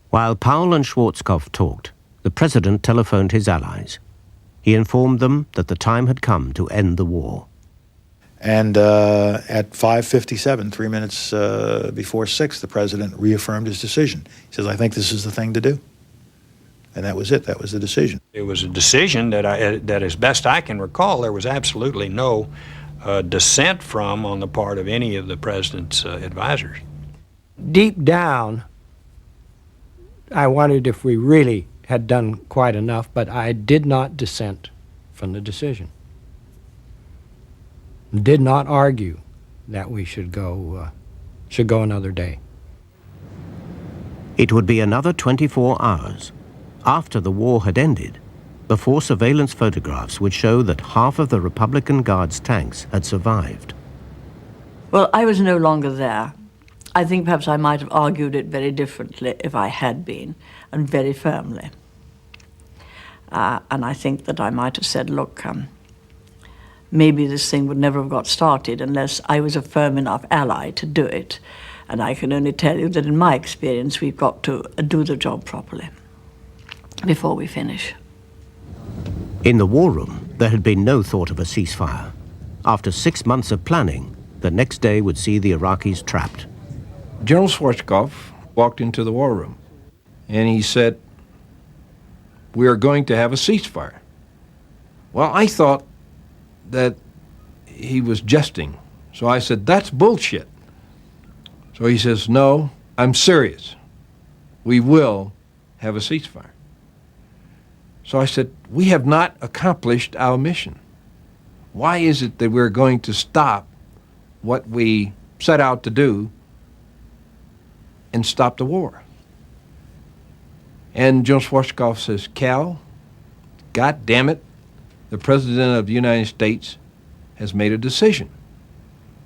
While Powell and Schwarzkopf talked, the president telephoned his allies. He informed them that the time had come to end the war. And at 5:57, 3 minutes before 6, the president reaffirmed his decision. He says, I think this is the thing to do. And that was it. That was the decision. It was a decision that, as best I can recall, there was absolutely no dissent from on the part of any of the president's advisors. Deep down, I wondered if we really had done quite enough, but I did not dissent from the decision. Did not argue that we should go another day. It would be another 24 hours after the war had ended before surveillance photographs would show that half of the Republican Guard's tanks had survived. Well, I was no longer there. I think perhaps I might have argued it very differently if I had been, and very firmly. And I think that I might have said, look, maybe this thing would never have got started unless I was a firm enough ally to do it. And I can only tell you that in my experience, we've got to do the job properly before we finish. In the war room, there had been no thought of a ceasefire. After 6 months of planning, the next day would see the Iraqis trapped. General Schwarzkopf walked into the war room, and he said, we are going to have a ceasefire. Well, I thought that he was jesting. So I said, that's bullshit. So he says, no, I'm serious. We will have a ceasefire. So I said, we have not accomplished our mission. Why is it that we're going to stop what we set out to do and stop the war? And General Schwarzkopf says, Cal, God damn it, the President of the United States has made a decision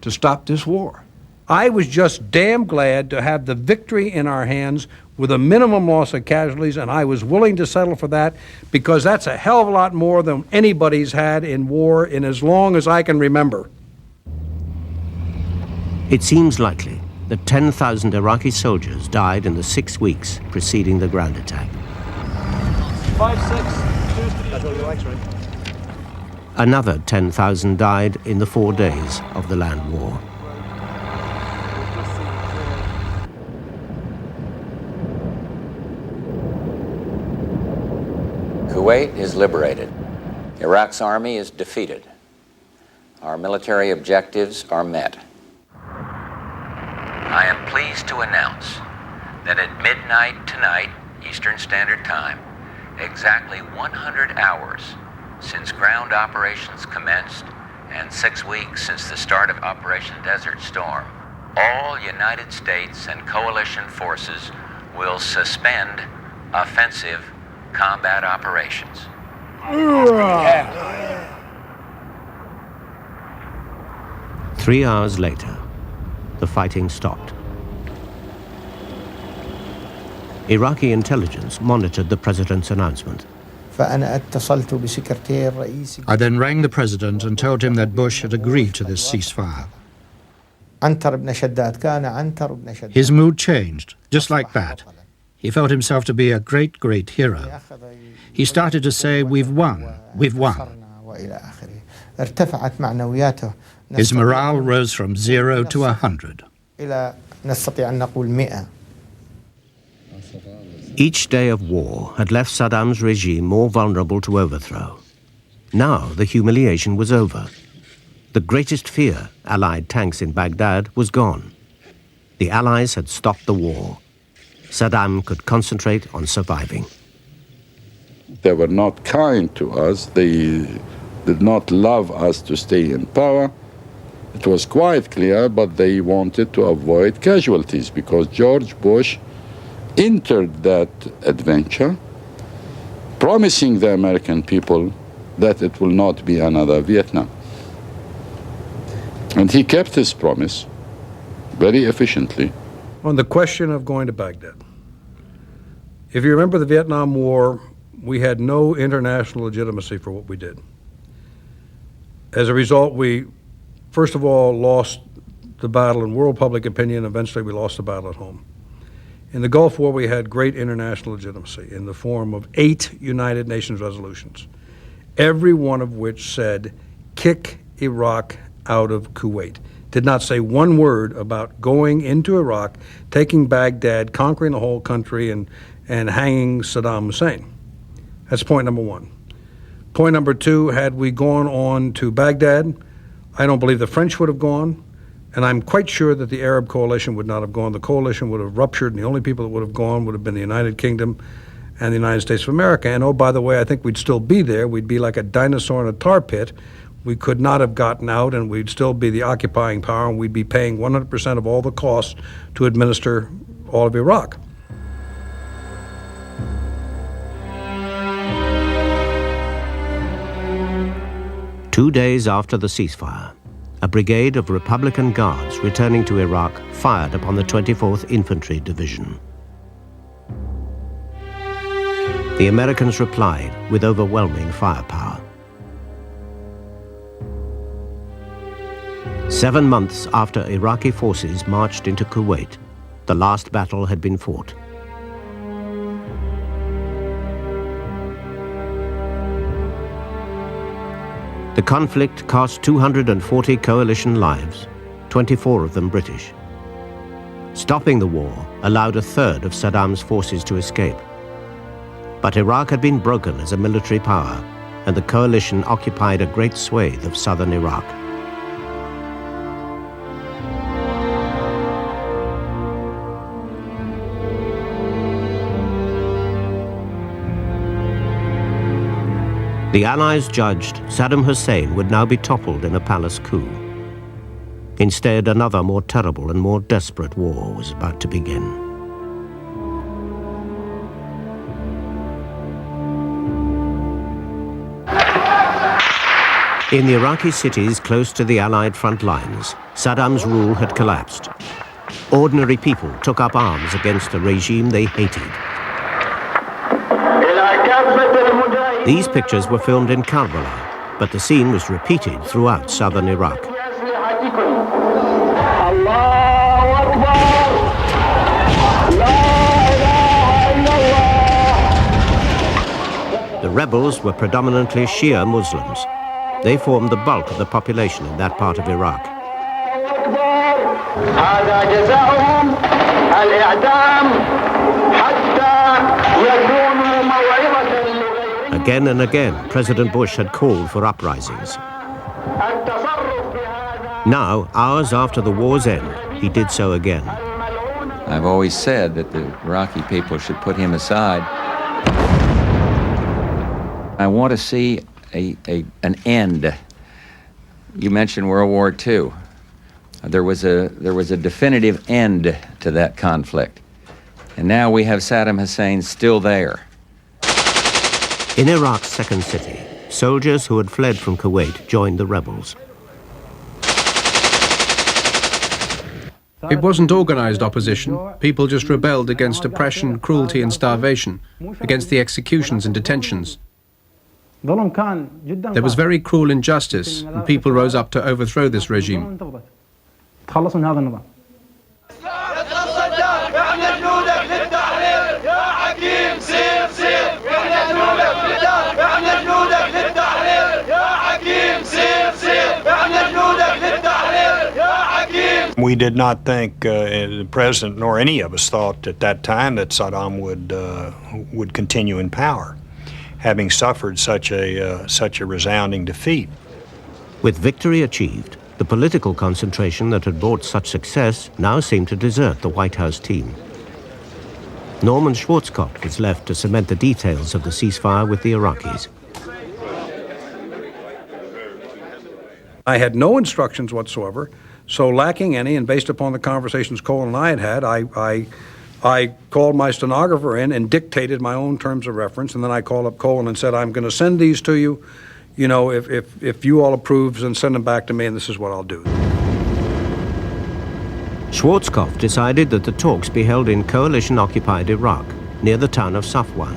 to stop this war. I was just damn glad to have the victory in our hands with a minimum loss of casualties, and I was willing to settle for that because that's a hell of a lot more than anybody's had in war in as long as I can remember. It seems likely that 10,000 Iraqi soldiers died in the 6 weeks preceding the ground attack. 5-6. Another 10,000 died in the 4 days of the land war. Kuwait is liberated. Iraq's army is defeated. Our military objectives are met. I am pleased to announce that at midnight tonight, Eastern Standard Time, exactly 100 hours since ground operations commenced and 6 weeks since the start of Operation Desert Storm, all United States and coalition forces will suspend offensive combat operations. 3 hours later, the fighting stopped. Iraqi intelligence monitored the president's announcement. I then rang the president and told him that Bush had agreed to this ceasefire. His mood changed, just like that. He felt himself to be a great, great hero. He started to say, we've won, we've won. His morale rose from 0 to 100. Each day of war had left Saddam's regime more vulnerable to overthrow. Now the humiliation was over. The greatest fear, Allied tanks in Baghdad, was gone. The Allies had stopped the war. Saddam could concentrate on surviving. They were not kind to us. They did not love us to stay in power. It was quite clear, but they wanted to avoid casualties because George Bush entered that adventure promising the American people that it will not be another Vietnam. And he kept his promise very efficiently. On the question of going to Baghdad, if you remember the Vietnam War, we had no international legitimacy for what we did. As a result, we, first of all, lost the battle in world public opinion. Eventually, we lost the battle at home. In the Gulf War, we had great international legitimacy in the form of 8 United Nations resolutions, every one of which said, kick Iraq out of Kuwait. Did not say one word about going into Iraq, taking Baghdad, conquering the whole country, and hanging Saddam Hussein. That's point number one. Point number two, had we gone on to Baghdad, I don't believe the French would have gone, and I'm quite sure that the Arab coalition would not have gone. The coalition would have ruptured, and the only people that would have gone would have been the United Kingdom and the United States of America. And oh, by the way, I think we'd still be there. We'd be like a dinosaur in a tar pit. We could not have gotten out, and we'd still be the occupying power, and we'd be paying 100% of all the costs to administer all of Iraq. Two days after the ceasefire, a brigade of Republican Guards returning to Iraq fired upon the 24th Infantry Division. The Americans replied with overwhelming firepower. 7 months after Iraqi forces marched into Kuwait, the last battle had been fought. The conflict cost 240 coalition lives, 24 of them British. Stopping the war allowed a third of Saddam's forces to escape. But Iraq had been broken as a military power, and the coalition occupied a great swathe of southern Iraq. The Allies judged Saddam Hussein would now be toppled in a palace coup. Instead, another more terrible and more desperate war was about to begin. In the Iraqi cities close to the Allied front lines, Saddam's rule had collapsed. Ordinary people took up arms against a regime they hated. These pictures were filmed in Karbala, but the scene was repeated throughout southern Iraq. The rebels were predominantly Shia Muslims. They formed the bulk of the population in that part of Iraq. Again and again, President Bush had called for uprisings. Now, hours after the war's end, he did so again. I've always said that the Iraqi people should put him aside. I want to see an end. You mentioned World War II. There was a definitive end to that conflict. And now we have Saddam Hussein still there. In Iraq's second city, soldiers who had fled from Kuwait joined the rebels. It wasn't organized opposition. People just rebelled against oppression, cruelty and starvation, against the executions and detentions. There was very cruel injustice, and people rose up to overthrow this regime. We did not think, the president nor any of us thought at that time that Saddam would continue in power, having suffered such a resounding defeat. With victory achieved, the political concentration that had brought such success now seemed to desert the White House team. Norman Schwarzkopf was left to cement the details of the ceasefire with the Iraqis. I had no instructions whatsoever, so lacking any, and based upon the conversations Cole and I had had, I called my stenographer in and dictated my own terms of reference, and then I called up Cole and said, I'm going to send these to you. You know, if you all approve, then send them back to me, and this is what I'll do. Schwarzkopf decided that the talks be held in coalition-occupied Iraq, near the town of Safwan.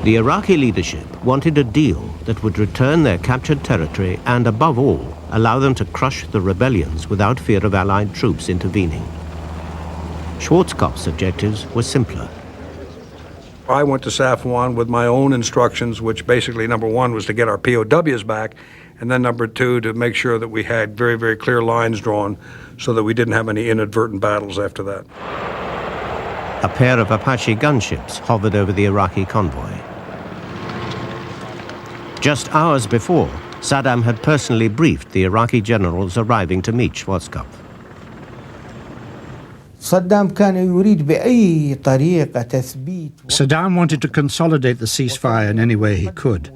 The Iraqi leadership wanted a deal that would return their captured territory and, above all, allow them to crush the rebellions without fear of Allied troops intervening. Schwarzkopf's objectives were simpler. I went to Safwan with my own instructions, which basically, number one, was to get our POWs back, and then number two, to make sure that we had very, very clear lines drawn so that we didn't have any inadvertent battles after that. A pair of Apache gunships hovered over the Iraqi convoy. Just hours before, Saddam had personally briefed the Iraqi generals arriving to meet Schwarzkopf. Saddam wanted to consolidate the ceasefire in any way he could,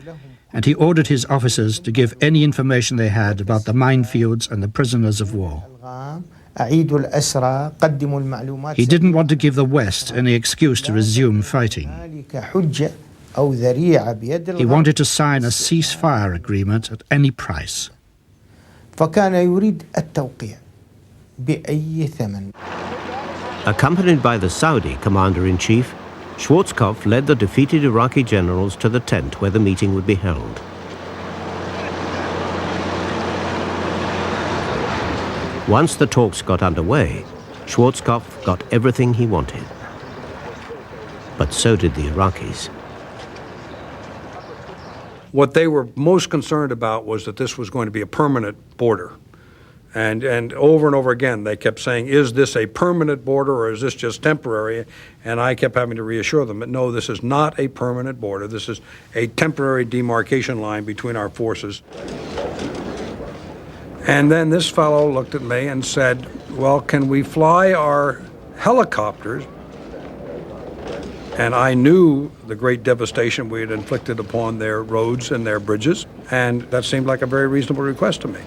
and he ordered his officers to give any information they had about the minefields and the prisoners of war. He didn't want to give the West any excuse to resume fighting. He wanted to sign a ceasefire agreement at any price. Accompanied by the Saudi commander-in-chief, Schwarzkopf led the defeated Iraqi generals to the tent where the meeting would be held. Once the talks got underway, Schwarzkopf got everything he wanted. But so did the Iraqis. What they were most concerned about was that this was going to be a permanent border. And over and over again, they kept saying, is this a permanent border or is this just temporary? And I kept having to reassure them that, no, this is not a permanent border. This is a temporary demarcation line between our forces. And then this fellow looked at me and said, well, can we fly our helicopters? And I knew the great devastation we had inflicted upon their roads and their bridges, and that seemed like a very reasonable request to me.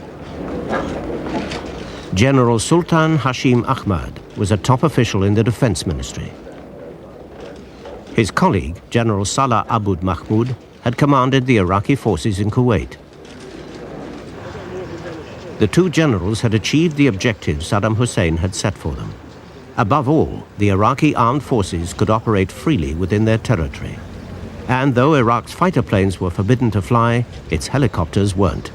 General Sultan Hashim Ahmad was a top official in the Defense Ministry. His colleague, General Salah Abud Mahmoud, had commanded the Iraqi forces in Kuwait. The two generals had achieved the objectives Saddam Hussein had set for them. Above all, the Iraqi armed forces could operate freely within their territory. And though Iraq's fighter planes were forbidden to fly, its helicopters weren't.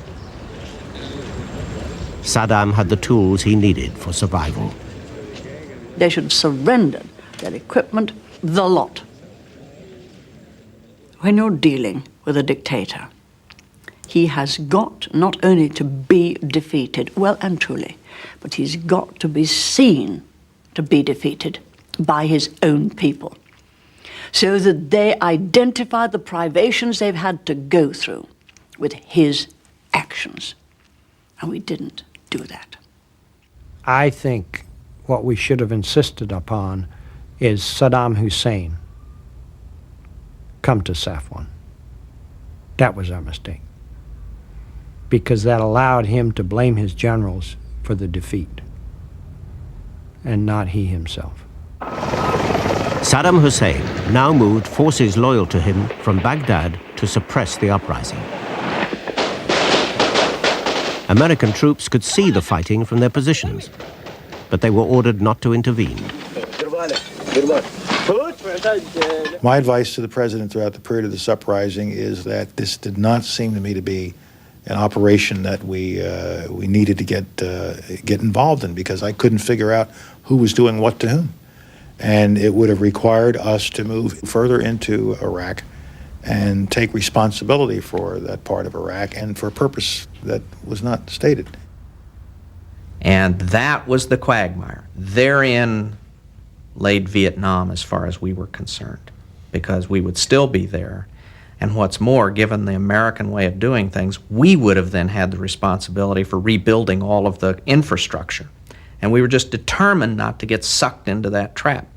Saddam had the tools he needed for survival. They should surrender their equipment, the lot. When you're dealing with a dictator, he has got not only to be defeated, well and truly, but he's got to be seen to be defeated by his own people, so that they identify the privations they've had to go through with his actions. And we didn't do that. I think what we should have insisted upon is Saddam Hussein come to Safwan. That was our mistake, because that allowed him to blame his generals for the defeat, and not he himself. Saddam Hussein now moved forces loyal to him from Baghdad to suppress the uprising. American troops could see the fighting from their positions, but they were ordered not to intervene. My advice to the president throughout the period of this uprising is that this did not seem to me to be an operation that we needed to get involved in, because I couldn't figure out who was doing what to whom. And it would have required us to move further into Iraq and take responsibility for that part of Iraq, and for a purpose that was not stated. And that was the quagmire. Therein laid Vietnam as far as we were concerned, because we would still be there. And what's more, given the American way of doing things, we would have then had the responsibility for rebuilding all of the infrastructure. And we were just determined not to get sucked into that trap.